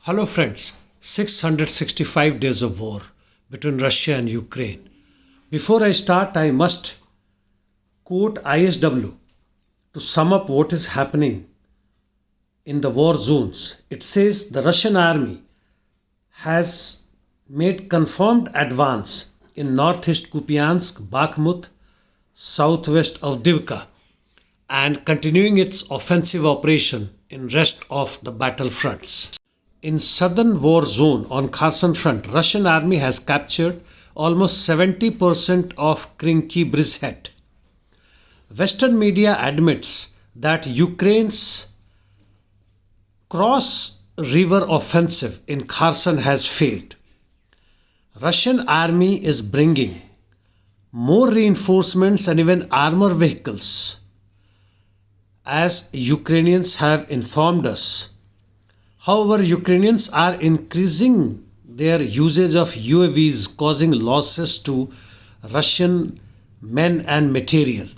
Hello friends, 665 days of war between Russia and Ukraine. Before I start, I must quote ISW to sum up what is happening in the war zones. It says the Russian army has made confirmed advance in northeast Kupyansk, Bakhmut, southwest Avdiivka, and continuing its offensive operation in rest of the battle fronts. In southern war zone on Kherson front, Russian army has captured almost 70% of Krinky Brizhet. Western media admits that Ukraine's cross-river offensive in Kherson has failed. Russian army is bringing more reinforcements and even armor vehicles, as Ukrainians have informed us. However, Ukrainians are increasing their usage of UAVs, causing losses to Russian men and material.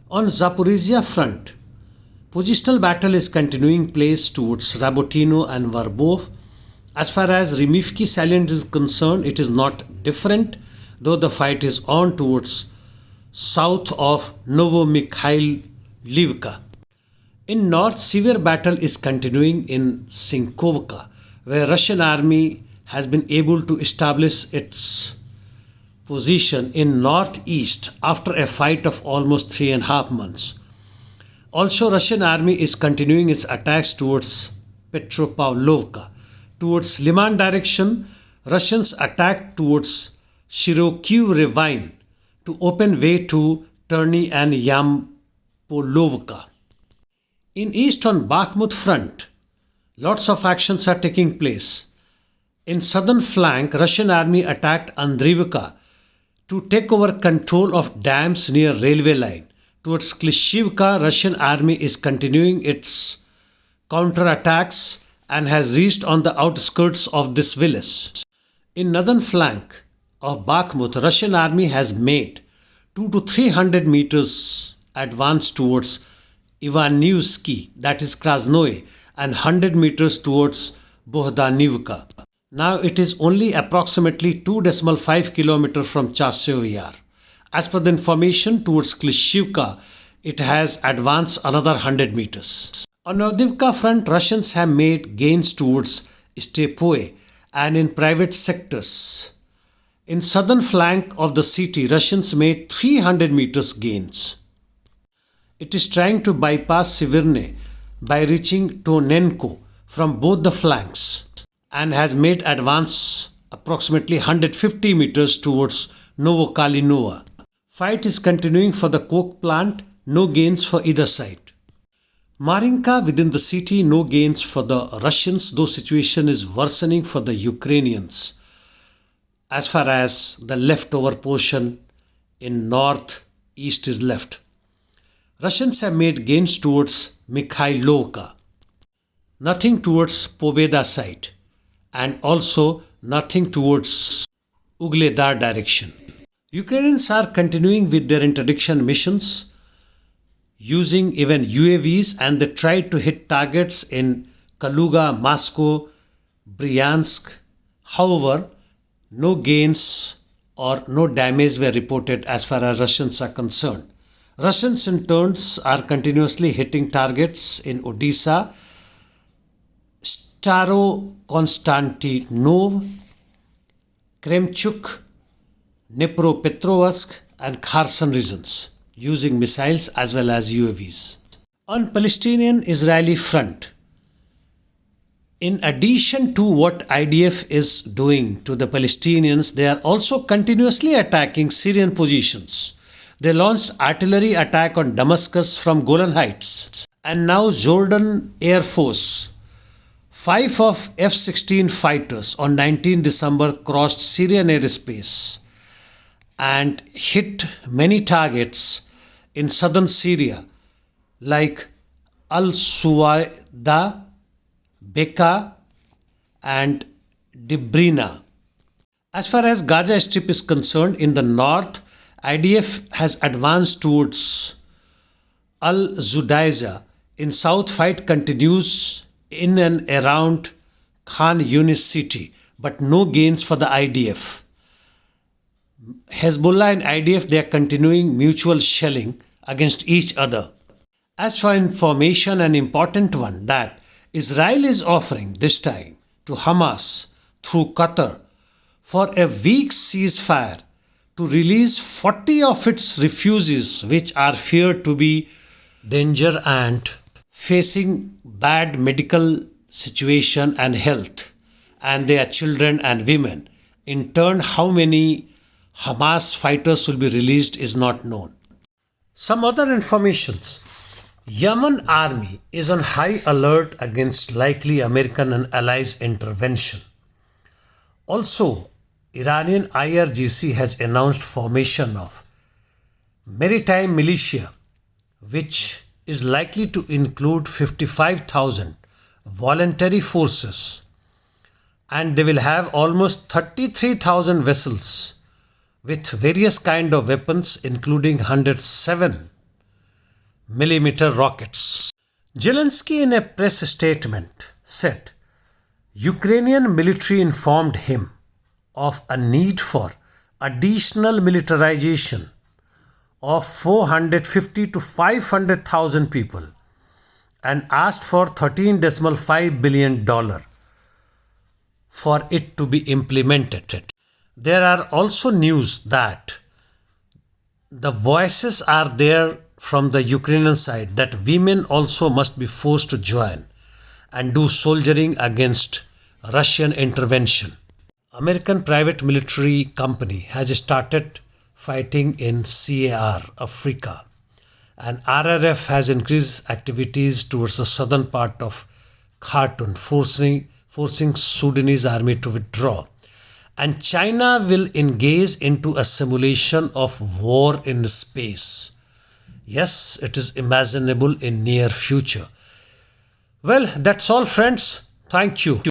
On Zaporizhia front, positional battle is continuing place towards Rabotino and Verbov. As far as Rimivki salient is concerned, it is not different, though the fight is on towards south of Novomikhailivka. In north, severe battle is continuing in Sinkovka, where Russian army has been able to establish its position in northeast after a fight of almost 3.5 months. Also, Russian army is continuing its attacks towards Petropavlovka. Towards Liman direction, Russians attacked towards Shirokiv ravine to open way to Terny and Yampolovka. In east on Bakhmut front, lots of actions are taking place. In southern flank, Russian army attacked Avdiivka to take over control of dams near railway line. Towards Klishivka, Russian army is continuing its counterattacks and has reached on the outskirts of this village. In northern flank of Bakhmut, Russian army has made 200 to 300 meters advance towards Ivanivsky, that is Krasnoye, and 100 meters towards Bohdanivka. Now it is only approximately 2.5 km from Chasiv Yar. As per the information, towards Klishivka, it has advanced another 100 meters. On Avdiivka front, Russians have made gains towards Stepoe and in private sectors. In southern flank of the city, Russians made 300 meters gains. It is trying to bypass Sivirne by reaching Tonenko from both the flanks and has made advance approximately 150 meters towards Novokalinova. Fight is continuing for the coke plant, no gains for either side. Marinka within the city, no gains for the Russians, though situation is worsening for the Ukrainians as far as the leftover portion in northeast is left. Russians have made gains towards Mikhailovka, nothing towards Pobeda side, and also nothing towards Ugledar direction. Ukrainians are continuing with their interdiction missions, using even UAVs, and they tried to hit targets in Kaluga, Moscow, Bryansk. However, no gains or no damage were reported as far as Russians are concerned. Russians in turns are continuously hitting targets in Odisha, Starokonstantinov, Kremchuk, Dnipropetrovsk and Kherson regions using missiles as well as UAVs. On Palestinian Israeli front, in addition to what IDF is doing to the Palestinians, they are also continuously attacking Syrian positions. They launched artillery attack on Damascus from Golan Heights. And now Jordan Air Force, 5 of F-16 fighters on 19 December crossed Syrian airspace and hit many targets in southern Syria like Al-Suwaida, Beka and Dibrina. As far as Gaza Strip is concerned, in the north, IDF has advanced towards Al-Zudaiza. In south, fight continues in and around Khan Yunis city, but no gains for the IDF. Hezbollah and IDF, they are continuing mutual shelling against each other. As for information, an important one that Israel is offering this time to Hamas through Qatar for a week's ceasefire to release 40 of its refugees which are feared to be danger and facing bad medical situation and health, and their children and women. In turn, how many Hamas fighters will be released is not known. Some other informations. Yemen army is on high alert against likely American and allies intervention. Also, Iranian IRGC has announced formation of maritime militia, which is likely to include 55,000 voluntary forces, and they will have almost 33,000 vessels with various kind of weapons including 107 millimeter rockets. Zelensky in a press statement said Ukrainian military informed him of a need for additional militarization of 450 to 500,000 people and asked for $13.5 billion for it to be implemented. There are also news that the voices are there from the Ukrainian side that women also must be forced to join and do soldiering against Russian intervention. American private military company has started fighting in CAR, Africa, and RRF has increased activities towards the southern part of Khartoum, forcing Sudanese army to withdraw. And China will engage into a simulation of war in space. Yes, it is imaginable in near future. Well, that's all friends. Thank you.